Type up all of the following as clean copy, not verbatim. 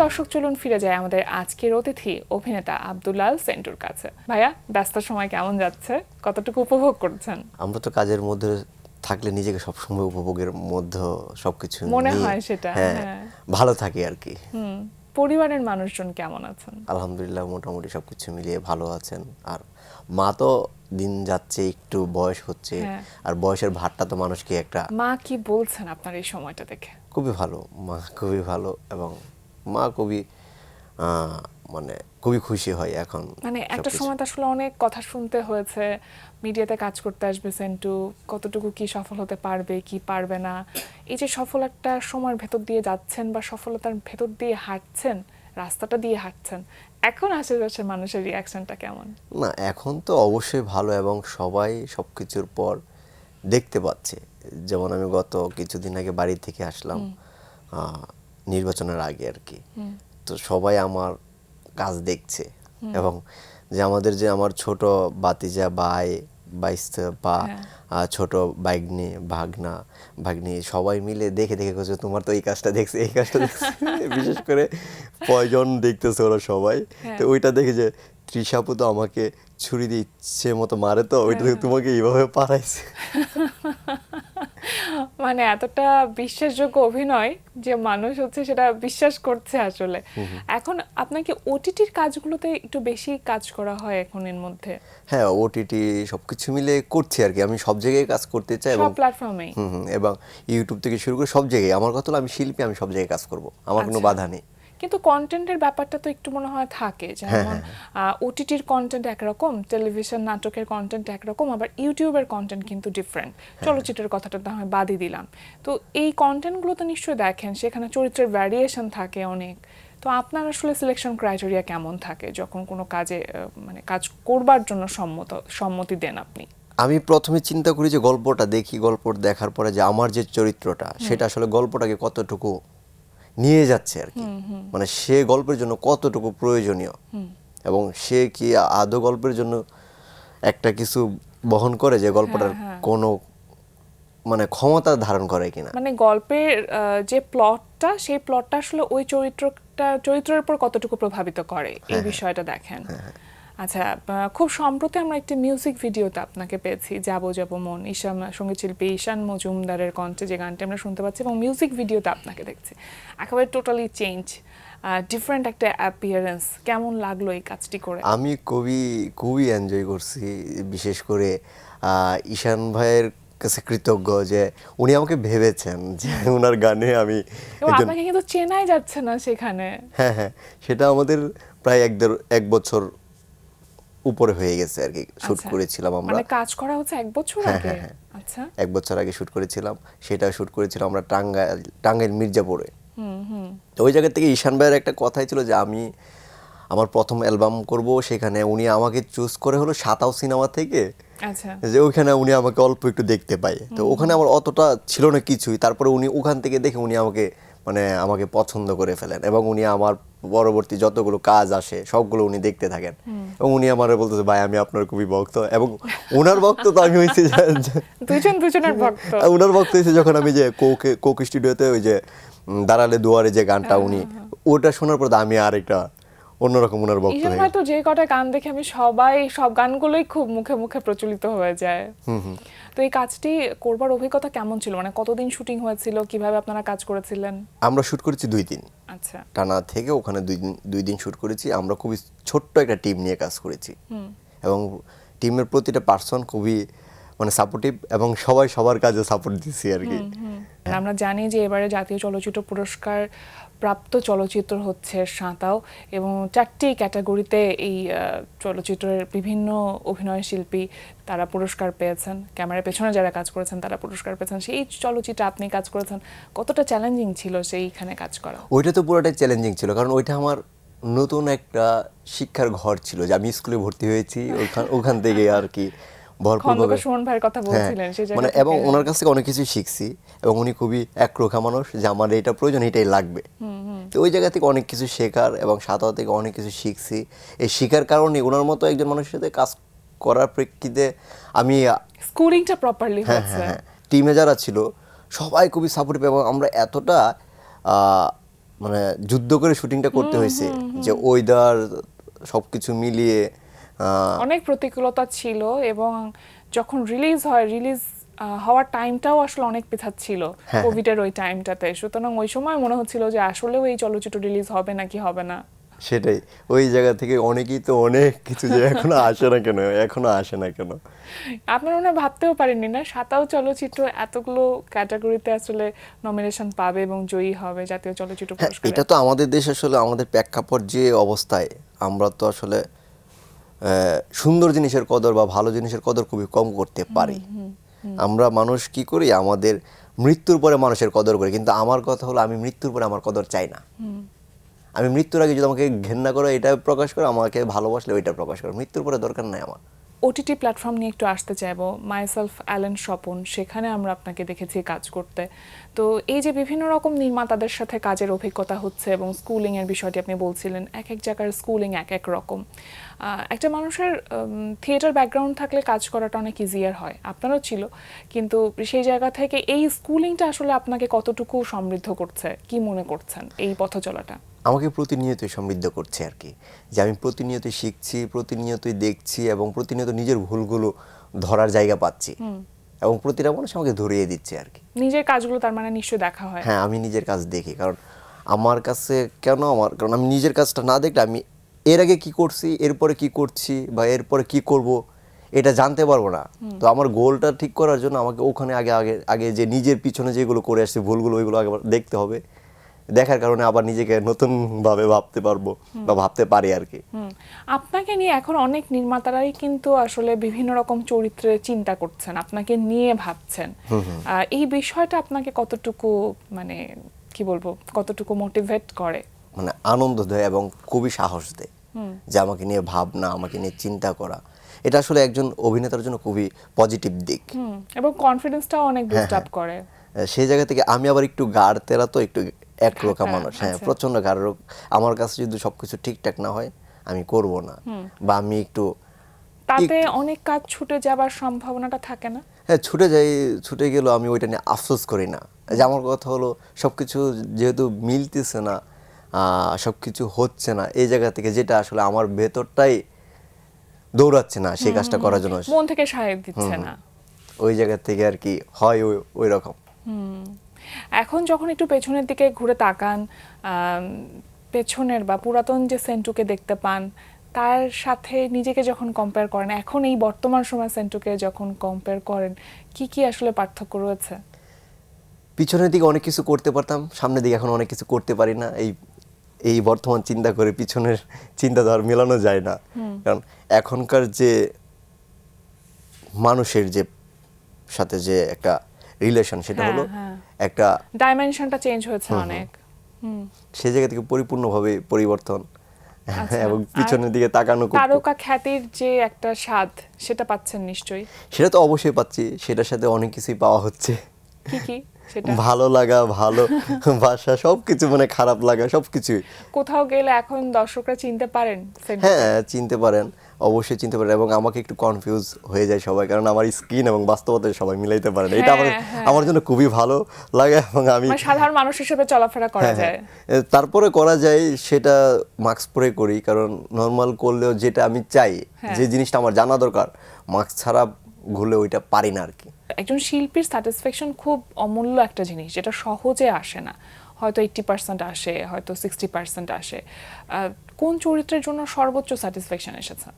দর্শক চলুন ফিরে যায় আমাদের আজকের অতিথি অভিনেতা আব্দুল্লাহ সেন্টুর কাছে। ভাইয়া, ব্যস্ত সময় কেমন যাচ্ছে, কতটুকু উপভোগ করছেন? আমরা তো কাজের মধ্যে থাকলে নিজেকে সবসময় উপভোগের মধ্যে সবকিছু মনে নিয়ে হয় সেটা, হ্যাঁ হ্যাঁ। ভালো থাকি আর কি। পরিবারের মানুষজন কেমন আছেন? আলহামদুলিল্লাহ মোটামুটি সবকিছু মিলিয়ে ভালো আছেন। আর মা তো দিন যাচ্ছে, একটু বয়স হচ্ছে, হ্যাঁ। আর বয়সের ভারটা তো মানুষকে একটা মা কি বলছেন আপনার এই সময়টা দেখে? খুবই ভালো, মা খুবই ভালো এবং মা খুবই মানে খুবই খুশি হয় এখন। মানে একটা সময় তো আসলে অনেক কথা শুনতে হয়েছে, মিডিয়াতে কাজ করতে আসবে সেন্টু, কতটুকু কি সফল হতে পারবে কি পারবে না। এই যে সফল একটা সময়ের ভেতর দিয়ে যাচ্ছেন বা সফলতার ভেতর দিয়ে হাঁটছেন, রাস্তাটা দিয়ে হাঁটছেন, এখন আশেপাশের মানুষের রিয়াকশনটা কেমন? না, এখন তো অবশ্যই ভালো এবং সবাই সবকিছুর পর দেখতে পাচ্ছে। যেমন আমি গত কিছুদিন আগে বাড়ি থেকে আসলাম নির্বাচনের আগে আর কি। তো সবাই আমার কাজ দেখছে এবং যে আমার ছোট ভাতিজা ভাই বাইস্তা বা ছোট ভাগ্নি ভাগ্নি সবাই মিলে দেখে দেখে করছে তোমার তো এই কাজটা দেখছে এই কাজটা দেখছে বিশেষ করে কয়জন দেখতেছে ওরা সবাই। তো ওইটা দেখে যে তৃষাপু তো আমাকে ছুরি দিয়ে ইচ্ছে মতো মারে, তো ওইটা থেকে তোমাকে এইভাবে পারাইছে। মানে এতটা বিশ্বাসযোগ্য অভিনয় যে মানুষ হচ্ছে সেটা বিশ্বাস করছে আসলে। এখন আপনাকে ওটিটির কাজগুলোতে একটু বেশি কাজ করা হয় এখন এর মধ্যে? হ্যাঁ, ওটিটি সবকিছু মিলে করছি আর কি। আমি সব জায়গায় কাজ করতে চাই এবং সব প্ল্যাটফর্মেই? এবং ইউটিউব থেকে শুরু করে সব জায়গায় আমার কথা হলো আমি শিল্পী, আমি সব জায়গায় কাজ করব, আমার কোনো বাধা নেই। কিন্তু কন্টেন্টের ব্যাপারটা তো একটু মনে হয় থাকে, যেমন ওটিটির কন্টেন্ট একরকম, টেলিভিশন নাটকের কন্টেন্ট একরকম, আবার ইউটিউবের কন্টেন্ট কিন্তু ডিফারেন্ট। চলচ্চিত্রের কথাটা তো আমি বাদই দিলাম। তো এই কন্টেন্টগুলো তো নিশ্চয়ই দেখেন, সেখানে চরিত্রের ভ্যারিয়েশন থাকে অনেক। তো আপনার আসলে সিলেকশন ক্রাইটেরিয়া কেমন থাকে যখন কোনো কাজে মানে কাজ করবার জন্য সম্মতি দেন আপনি? আমি প্রথমে চিন্তা করি যে গল্পটা দেখি, গল্প দেখার পরে যে আমার যে চরিত্রটা সেটা আসলে গল্পটাকে কতটুকু নিয়ে যাচ্ছে আর কি, মানে সে গল্পের জন্য কতটুকু প্রয়োজনীয় এবং সে কি আদৌ গল্পের জন্য একটা কিছু বহন করে যে গল্পটার কোনো মানে ক্ষমতা ধারণ করে কিনা। মানে গল্পের যে প্লটটা, সেই প্লটটা আসলে ওই চরিত্রের উপর কতটুকু প্রভাবিত করে, এই বিষয়টা দেখেন। আচ্ছা, খুব সম্প্রতি আমরা একটি মিউজিক ভিডিওতে আপনাকে পেয়েছি, যাবো যাবো মন, সঙ্গীত শিল্পী ঈশান মজুমদারের কণ্ঠে যে গানটি আমরা শুনতে পাচ্ছি, এবং মিউজিক ভিডিওতে আপনাকে দেখছি একেবারে টোটালি চেঞ্জ, ডিফারেন্ট একটা অ্যাপিয়ারেন্স। কেমন লাগলো এই কাজটি করে? আমি খুবই খুবই এনজয় করছি, বিশেষ করে ঈশান ভাইয়ের কাছে কৃতজ্ঞ যে উনি আমাকে ভেবেছেন যে ওনার গানে আমি এবং আপনাকে কিন্তু চেনাই যাচ্ছে না সেখানে। হ্যাঁ হ্যাঁ, সেটা আমাদের প্রায় এক বছর উপরে হয়ে গেছে আর কি। শুট করেছিলাম আমরা, মানে কাজ করা হচ্ছে 1 বছর আগে? আচ্ছা, 1 বছর আগে শুট করেছিলাম। সেটা শুট করেছিলাম আমরা টাঙ্গাইল মির্জাপুরে। তো ওই জায়গা থেকে ঈশান ভাইয়ের একটা কথাই ছিল যে আমি আমার প্রথম অ্যালবাম করব, সেখানে উনি আমাকে চুজ করে হলো সাতাও সিনেমা থেকে। আচ্ছা, যে ওইখানে উনি আমাকে অল্প একটু দেখতে পায়, তো ওখানে আমার অতটা ছিল না কিছুই, তারপরে উনি ওখান থেকে দেখে উনি আমাকে পছন্দ করে ফেলেন এবং উনি আমার পরবর্তী যতগুলো কাজ আসে সবগুলো উনি দেখতে থাকেন এবং উনি আমারে বলতেছে ভাই আমি আপনার খুবই ভক্ত, এবং ওনার ভক্ত তো আমি হয়েছি দুজনের ভক্ত। ওনার ভক্ত হয়েছে যখন আমি যে কোক স্টুডিওতে ওই যে দাঁড়ালে দুয়ারে যে গানটা উনি ওটা শোনার পর আমি আরেকটা অন্যরকম ওনার ভক্ত ঈশান হয়ে ভাই তো যে কটা গান দেখে আমি সব গানগুলোই খুব মুখে মুখে প্রচলিত হয়ে যায়। তো এই কাজটি করবার অভিজ্ঞতা কেমন ছিল, মানে কতদিন শুটিং হয়েছিল, কিভাবে আপনারা কাজ করেছিলেন? আমরা শুট করেছি 2 দিন আচ্ছা, টানা থেকে, ওখানে 2 দিন শুট করেছি। আমরা খুবই ছোট্ট একটা টিম নিয়ে কাজ করেছি এবং টিমের প্রতিটা পার্সন খুবই মানে সাপোর্টিভ এবং সবাই সবার কাজে সাপোর্ট দিচ্ছি আর কি। আমরা জানি যে এবারে জাতীয় চলচ্চিত্র পুরস্কার প্রাপ্ত চলচ্চিত্র হচ্ছে সাঁতাও, এবং 4টি ক্যাটাগরিতে এই চলচ্চিত্রের বিভিন্ন অভিনয় শিল্পী তারা পুরস্কার পেয়েছেন, ক্যামেরার পেছনে যারা কাজ করেছেন তারা পুরস্কার পেয়েছেন। সেই চলচ্চিত্রে আপনি কাজ করেছেন, কতটা চ্যালেঞ্জিং ছিল সেইখানে কাজ করা? ওইটা তো পুরোটাই চ্যালেঞ্জিং ছিল, কারণ ওইটা আমার নতুন একটা শিক্ষার ঘর ছিল যে আমি স্কুলে ভর্তি হয়েছি ওখান থেকে আর কি খন্দকার সুমন ভাইয়ের কথা বলছিলেন সেই জায়গা মানে থেকে। এবং ওনার কাছ থেকে অনেক কিছু শিখছি এবং উনি খুবই একরোখা মানুষ যে আমার এটা প্রয়োজন এটাই লাগবে। তো ওই জায়গা থেকে অনেক কিছু শেখার এবং সাঁতার থেকে অনেক কিছু শিখছি। এই শিখার কারণে ওনার মতো একজন মানুষের সাথে কাজ করার প্রেক্ষিতে আমি স্কুলিংটা প্রপারলি হয়েছে। হ্যাঁ, টিমে যারা ছিল সবাই খুবই সাপোর্টিভ এবং আমরা এতটা মানে যুদ্ধ করে শুটিংটা করতে হয়েছে, যে ওয়েদার সবকিছু মিলিয়ে অনেক প্রতিকূলতা ছিল এবং যখন রিলিজ হওয়ার টাইমটাও আসলে অনেক পেছাচ্ছিল কোভিডের ওই টাইমটাতে, সুতরাং ওই সময় মনে হচ্ছিল যে আসলেও এই চলচ্চিত্র রিলিজ হবে নাকি হবে না। সেটাই, ওই জায়গা থেকে অনেকেই তো অনেক কিছু যে এখনো আসে না কেন। আপনারা মনে হয় ভাবতেও পারেননি না সাতাও চলচ্চিত্র এতগুলো ক্যাটাগরিতে আসলে নমিনেশন পাবে এবং জয়ী হবে জাতীয় চলচ্চিত্র পুরস্কারে। এটা তো আমাদের দেশ, আসলে আমাদের প্রেক্ষাপট যে অবস্থায়, আমরা তো আসলে সুন্দর জিনিসের কদর বা ভালো জিনিসের কদর খুবই কম করতে পারি। আমরা মানুষ কি করি, আমাদের মৃত্যুর পরে মানুষের কদর করি, কিন্তু আমার কথা হলো আমি মৃত্যুর পরে আমার কদর চাই না। আমি মৃত্যুর আগে যদি আমাকে ঘেন্না করো এটা প্রকাশ করো, আমাকে ভালোবাসলে ওইটা প্রকাশ করো, মৃত্যুর পরে দরকার নাই আমার। ওটিটি প্ল্যাটফর্ম নিয়ে একটু আসতে চাইবো, মাইসেলফ অ্যালেন স্বপন, সেখানে আমরা আপনাকে দেখেছি কাজ করতে। তো এই যে বিভিন্ন রকম নির্মাতাদের সাথে কাজের অভিজ্ঞতা হচ্ছে এবং স্কুলিং এর বিষয়টি আপনি বলছিলেন, এক এক জায়গার স্কুলিং এক এক রকম। একটা মানুষের থিয়েটার ব্যাকগ্রাউন্ড থাকলে কাজ করাটা অনেক ইজিয়ার হয়, আপনারও ছিল, কিন্তু সেই জায়গা থেকে এই স্কুলিংটা আসলে আপনাকে কতটুকু সমৃদ্ধ করছে, কি মনে করছেন এই পথ চলাটা? আমাকে প্রতিনিয়তই সমৃদ্ধ করছে আর কি, যে আমি প্রতিনিয়তই শিখছি, প্রতিনিয়তই দেখছি এবং প্রতিনিয়ত নিজের ভুলগুলো ধরার জায়গা পাচ্ছি এবং প্রতিটা মানুষ আমাকে ধরিয়ে দিচ্ছে আর কি। নিজের কাজগুলো তার মানে নিশ্চয়ই দেখা হয়? হ্যাঁ, আমি নিজের কাজ দেখি, কারণ আমার কাছে কারণ আমি নিজের কাজটা না দেখলে আমি এর আগে কি করছি, এরপরে কি করছি বা এরপরে কি করব এটা জানতে পারবো না। তো আমার গোলটা ঠিক করার জন্য আমাকে ওখানে আগে আগে আগে যে নিজের পিছনে যেগুলো করে আসছি ভুলগুলো, ওইগুলো আগে দেখতে হবে, দেখার কারণে আবার নিজেকে নতুন ভাবে ভাবতে পারবো বা ভাবতে পারি আর কি। আপনাকে নিয়ে এখন অনেক নির্মাতারাই কিন্তু আসলে বিভিন্ন রকম চরিত্রে চিন্তা করছেন, আপনাকে নিয়ে ভাবছেন। এই বিষয়টা আপনাকে কতটুকু মানে কি বলবো, কতটুকু মোটিভেট করে? মানে আনন্দ দেয় এবং খুবই সাহস দেয় যে আমাকে নিয়ে ভাবনা, আমাকে নিয়ে চিন্তা করা, এটা আসলে একজন অভিনেতার জন্য খুবই পজিটিভ দিক এবং কনফিডেন্সটাও অনেক বুস্ট আপ করে। সেই জায়গা থেকে আমি আবার একটু গাড় তেরা, তো একটু একরোখা মানুষ, হ্যাঁ আচ্ছা। প্রচন্ড গাড় রোগ। আমার কাছে যদি সবকিছু ঠিকঠাক না হয় আমি করব না, বা আমি একটু তাতে অনেক কাজ ছুটে যাবার সম্ভাবনাটা থাকে না? হ্যাঁ ছুটে গেলেও আমি ওইটা নিয়ে আফসোস করি না। যে আমার কথা হলো সবকিছু যেহেতু মিলতেছে না, সবকিছু হচ্ছে না, এই জায়গা থেকে যেটা আসলে আমার ভেতরটাই দৌড়াচ্ছে না সেই কাজটা করার জন্য, মন থেকে সায় দিচ্ছে না, ওই জায়গা থেকে আর কি হয় ওই রকম। এখন যখন একটু পেছনের দিকে ঘুরে তাকান, পেছনের বা পুরাতন যে সেন্টুকে দেখতে পান, তার সাথে নিজেকে যখন কম্পেয়ার করেন, এখন এই বর্তমান সময় সেন্টুকে যখন কম্পেয়ার করেন, কি কি আসলে পার্থক্য রয়েছে? পিছনের দিকে অনেক কিছু করতে পারতাম, সামনের দিকে এখন অনেক কিছু করতে পারি না। এই বর্তমান চিন্তা করে পিছনের চিন্তা তো আর মেলানো যায় না, কারণ এখনকার যে মানুষের যে সাথে যে একটা রিলেশন, সেটা হলো একটা ডাইমেনশনটা চেঞ্জ হয়েছে অনেক। সেই জায়গা থেকে পরিপূর্ণভাবে পরিবর্তন আচ্ছা, এবং পিছনের দিকে তাকানো তারকা খ্যাতির যে একটা স্বাদ, সেটা পাচ্ছেন নিশ্চয়ই? সেটা তো অবশ্যই পাচ্ছি, সেটার সাথে অনেক কিছুই পাওয়া হচ্ছে। কি কি সেটা? ভালো লাগা, ভালো বাসা, সবকিছু, মানে খারাপ লাগা, সবকিছুই। কোথাও গেলে এখন দর্শকরা চিনতে পারেন সেন্টুকে? হ্যাঁ, চিনতে পারেন, অবশ্যই চিনতে পারেন, এবং আমাকে একটু কনফিউজ হয়ে যায় সবাই, কারণ আমার স্কিন এবং বাস্তবতা সবাই মিলাইতে পারে না। এটা আমার জন্য খুবই ভালো লাগে এবং আমি মানে সাধারণ মানুষ হিসেবে চলাফেরা করা যায়। তারপরে করা যায়, সেটা মাস্ক পরে করি, কারণ নর্মাল করলেও যেটা আমি চাই, যে জিনিসটা আমার জানা দরকার, মাস্ক ছাড়া ঘুরলে ওইটা পারি না আর কি। একজন শিল্পীর স্যাটিসফ্যাকশন খুব অমূল্য একটা জিনিস, যেটা সহজে আসে না। হয়তো 80% আসে, হয়তো 60% আসে। কোন চরিত্রের জন্য সর্বোচ্চ স্যাটিসফ্যাকশন এসেছে?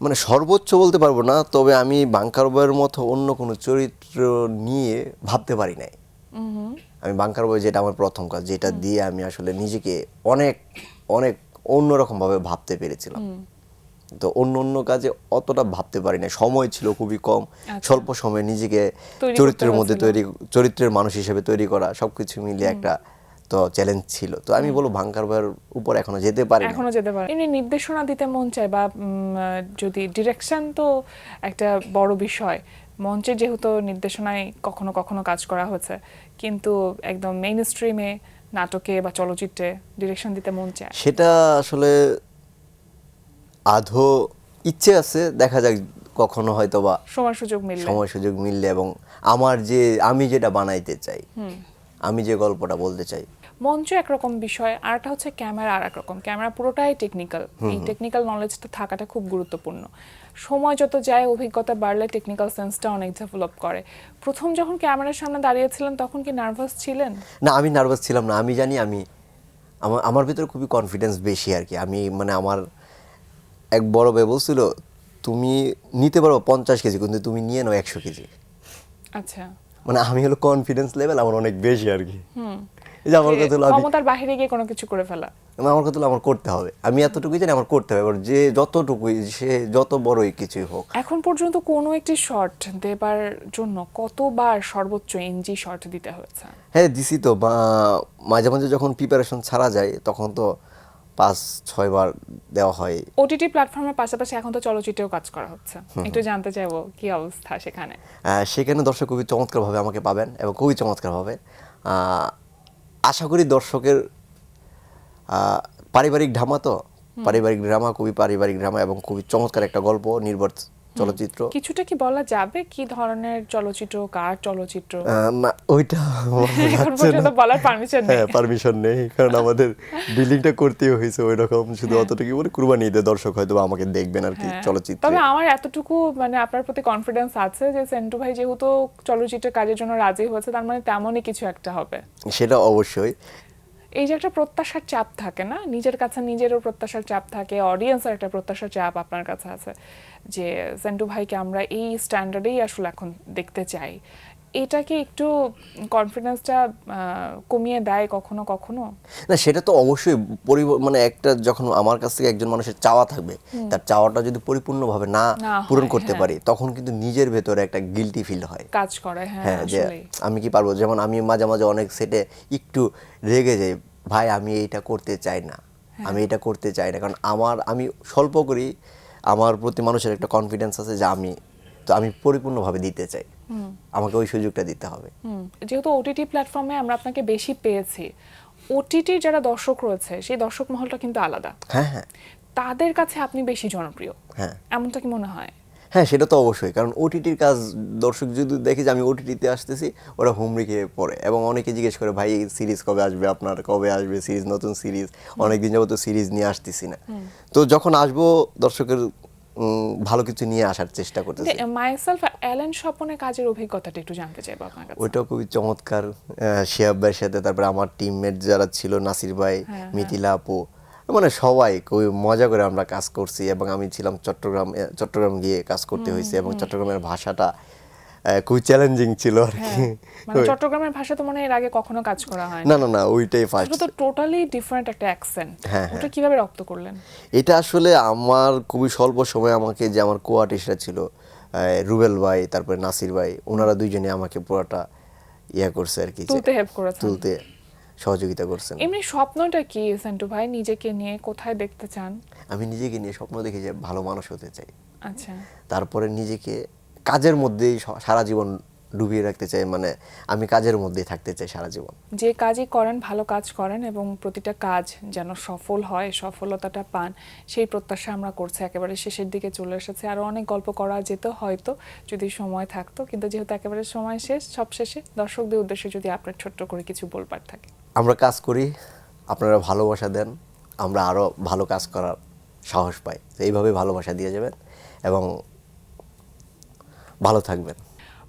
মানে সর্বোচ্চ বলতে পারবো না, তবে আমি বাঙ্কার বয়ের মতো অন্য কোনো চরিত্র নিয়ে ভাবতে পারি নাই। আমি বাঙ্কার বয়, যেটা আমার প্রথম কাজ, যেটা দিয়ে আমি আসলে নিজেকে অনেক অনেক অন্যরকমভাবে ভাবতে পেরেছিলাম। তো অন্য কাজে অতটা ভাবতে পারি না, সময় ছিল খুবই কম, স্বল্প সময়ে নিজেকে চরিত্রের মধ্যে চরিত্রের মানুষ হিসেবে তৈরি করা, সবকিছু মিলিয়ে একটা তো চ্যালেঞ্জ ছিল। তো আমি বলবো ভাঙ্কার বয়ের উপর এখনো যেতে পারি, এখনো যেতে পারে। এমনি নির্দেশনা দিতে মন চায়, বা যদি ডিরেকশন তো একটা বড় বিষয়, মঞ্চে যেহেতু নির্দেশনায় কখনো কখনো কাজ করা হয়েছে, কিন্তু একদম মেইন স্ট্রিমে নাটকে বা চলচ্চিত্রে ডিরেকশন দিতে মন চায়? সেটা আসলে আধো ইচ্ছে আছে, দেখা যাক কখনো হয়তো বা সময় সুযোগ মিললে এবং আমি যেটা বানাইতে চাই, আমি যে গল্পটা বলতে চাই। মঞ্চ একরকম বিষয়, আর একটা হচ্ছে ক্যামেরা আর একরকম। ক্যামেরা পুরোটাই টেকনিক্যাল, এই টেকনিক্যাল নলেজটা থাকাটা খুব গুরুত্বপূর্ণ। সময় যত যায়, অভিজ্ঞতা বাড়লে টেকনিক্যাল সেন্সটা অনেক ডেভেলপ করে। প্রথম যখন ক্যামেরার সামনে দাঁড়িয়েছিলেন তখন কি নার্ভাস ছিলেন? না, আমি নার্ভাস ছিলাম না। আমি জানি আমার ভিতরে খুবই কনফিডেন্স বেশি আর কি। আমি মানে আমার এক বড় ভাই বলছিল, তুমি নিতে পারো 50 কেজি, কিন্তু তুমি নিয়ে নাও 100 কেজি। আচ্ছা, মানে আমি হলো কনফিডেন্স লেভেল আমার অনেক বেশি আর কি। এই যে আমার কথা হলো ক্ষমতার বাইরে গিয়ে কোনো কিছু করে ফেলা। আমার কথা হলো আমার করতে হবে, আমি এতটুকুই জানি আমার করতে হবে, এবার যে যতটুকুই সে যত বড়ই কিছুই হোক। এখন পর্যন্ত কোনো একটি শট দেবার জন্য কতবার সর্বোচ্চ এনজি শট দিতে হয়েছে? হ্যাঁ, দিছি তো। মাঝে মাঝে যখন প্রিপারেশন ছাড়া যায় তখন তো 5-6 বার দেওয়া হয়। ওটিটি প্ল্যাটফর্মের পাশাপাশি এখন তো চলচ্চিত্রেও কাজ করা হচ্ছে, একটু জানতে চাইবো কি অবস্থা সেখানে? সেখানে দর্শক খুবই চমৎকারভাবে আমাকে পাবেন এবং খুবই চমৎকারভাবে। আশা করি দর্শকের পারিবারিক ড্রামা, তো পারিবারিক ড্রামা, খুবই পারিবারিক ড্রামা এবং খুবই চমৎকার একটা গল্প, নির্ভর চলচ্চিত্র। কিছুটা কি বলা যাবে কি ধরনের চলচ্চিত্র, কার চলচ্চিত্র? ওইটা এখন পর্যন্ত বলার পারমিশন নেই। হ্যাঁ, পারমিশন নেই, কারণ আমাদের বিল্ডিংটা করতে হয়েছে ওই রকম। শুধু অতটুকু বলে কুরবানি ঈদে দর্শক হয়তো আমাকে দেখবেন আর কি চলচ্চিত্রে। তবে আমার এতটুকু মানে আপনার প্রতি কনফিডেন্স আছে যে সেন্টু ভাই যেহেতু চলচ্চিত্রের কাজের জন্য রাজি হয়েছে, তার মানে তেমনই কিছু একটা হবে। সেটা অবশ্যই। এই যে একটা প্রত্যাশার চাপ থাকে না, নিজের কাছে নিজেরও প্রত্যাশার চাপ থাকে, অডিয়েন্সের একটা প্রত্যাশার চাপ আপনার কাছে আছে যে সেন্টু ভাইকে আমরা এই স্ট্যান্ডার্ডেই আসলে এখন দেখতে চাই, এটা কি একটু কনফিডেন্সটা কমিয়ে দেয় কখনো কখনো? না, সেটা তো অবশ্যই মানে একটা যখন আমার কাছ থেকে একজন মানুষের চাওয়া থাকবে, তার চাওয়াটা যদি পরিপূর্ণভাবে না পূরণ করতে পারি, তখন কিন্তু নিজের ভেতরে একটা গিল্টি ফিল হয়, কাজ করে। হ্যাঁ, যে আমি কি পারবো। যেমন আমি মাঝে মাঝে অনেক সেটে একটু রেগে যাই, ভাই আমি এইটা করতে চাই না, আমি এটা করতে চাই না, কারণ আমি স্বল্প করি, আমার প্রতি মানুষের একটা কনফিডেন্স আছে যে আমি পরিপূর্ণভাবে দিতে চাই, আমাকে ওই সুযোগটা দিতে হবে। যেহেতু ওটিটি প্ল্যাটফর্মে আমরা আপনাকে বেশি পেয়েছি, ওটিটির যারা দর্শক রয়েছে সেই দর্শক মহলটা কিন্তু আলাদা। হ্যাঁ, হ্যাঁ, তাদের কাছে আপনি বেশি জনপ্রিয়, হ্যাঁ, এমনটা কি মনে হয়? হ্যাঁ, সেটা তো অবশ্যই, কারণ ওটিটির কাজ দর্শক যদি দেখে যে আমি ওটিটিতে আসতেছি, ওরা হুমড়ি খেয়ে পড়ে এবং অনেকে জিজ্ঞেস করে, ভাই সিরিজ কবে আসবে, আপনার কবে আসবে সিরিজ, নতুন সিরিজ, অনেকদিন যাবত তো সিরিজ নিয়ে আসতেছি না। তো যখন আসবো দর্শকের ভালো কিছু নিয়ে আসার চেষ্টা করতেছি। মাইসেলফ অ্যালেন স্বপনের কাজের অভিজ্ঞতাটা একটু জানতে চাইবো আপনার কাছে। ওইটাও খুবই চমৎকার। শিহাব ভাইয়ের সাথে, তারপরে আমার টিমমেট যারা ছিল, নাসির ভাই, মিথিলা আপু, মানে সবাই খুবই মজা করে আমরা কাজ করছি। এবং আমি ছিলাম চট্টগ্রাম গিয়ে কাজ করতে হয়েছে এবং চট্টগ্রামের ভাষাটা খুবই চ্যালেঞ্জিং ছিল আর কি। মানে চট্টগ্রামের ভাষা তো মনে হয় এর আগে কখনো কাজ করা হয় না, না, না, ওইটাই ফার্স্ট। তো টোটালি ডিফারেন্ট একটা অ্যাকসেন্ট। ওটা কিভাবে রপ্ত করলেন? এটা আসলে আমার খুবই স্বল্প সময় আমাকে যে আমার কো-আর্টিস্টরা ছিল, রুবেল ভাই, তারপরে নাসির ভাই, ওনারা দুইজনে আমাকে পুরোটা করছে আর কি, তুলতে হেল্প করেছেন, তুলতে সহযোগিতা করছেন। এমনি স্বপ্নটা কি সেন্টু ভাই, নিজেকে নিয়ে কোথায় দেখতে চান? আমি নিজেকে নিয়ে স্বপ্ন দেখি যে ভালো মানুষ হতে চাই। আচ্ছা, তারপরে নিজেকে কাজের মধ্যেই সারা জীবন ডুবিয়ে রাখতে চাই, মানে আমি কাজের মধ্যেই থাকতে চাই সারা জীবন। যে কাজই করেন ভালো কাজ করেন এবং প্রতিটা কাজ যেন সফল হয়, সফলতাটা পান, সেই প্রত্যাশা আমরা করছি। একেবারে শেষের দিকে চলে এসেছে, আরও অনেক গল্প করা যেত হয়তো যদি সময় থাকতো, কিন্তু যেহেতু একেবারে সময় শেষ, সবশেষে দর্শকদের উদ্দেশ্যে যদি আপনার ছোট্ট করে কিছু বলবার থাকে। আমরা কাজ করি, আপনারা ভালোবাসা দেন, আমরা আরও ভালো কাজ করার সাহস পাই। তো এইভাবে ভালোবাসা দিয়ে যাবেন এবং ভালো থাকবেন।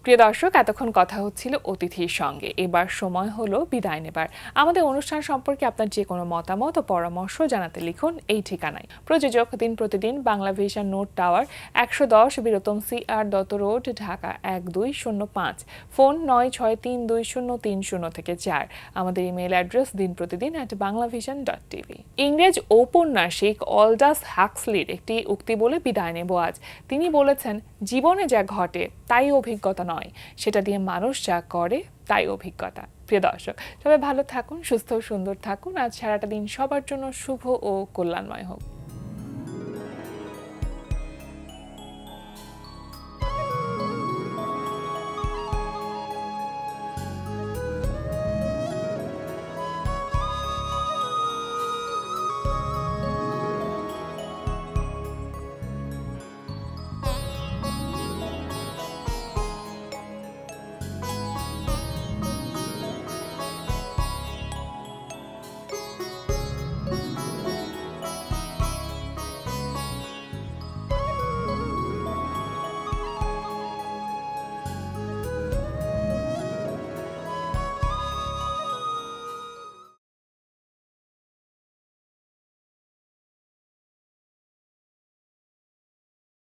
প্রিয় দর্শক, এতক্ষণ কথা হচ্ছিল অতিথির সঙ্গে, এবার সময় হলো বিদায় নেবার। আমাদের অনুষ্ঠান সম্পর্কে আপনার যে কোনো মতামত ও পরামর্শ জানাতে লিখুন এই ঠিকানায়। প্রযোজক দিন প্রতিদিন, Bangla vision note tower, 110 বীরতম CR Dutta road, Dhaka 1205, phone 96320303 আমাদের ইমেল অ্যাড্রেস dinprotidin@banglavision.tv। ইংরেজ ঔপন্যাসিক অলডাস হাক্সলির একটি উক্তি বলে বিদায় নেব আজ। তিনি বলেছেন, জীবনে যা ঘটে তাই অভিজ্ঞতা নয়, সেটা দিয়ে মানুষ যা করে তাই অভিজ্ঞতা। প্রিয় দর্শক, সবাই ভালো থাকুন, সুস্থ ও সুন্দর থাকুন। আজ সারাটা দিন সবার জন্য শুভ ও কল্যাণময় হোক।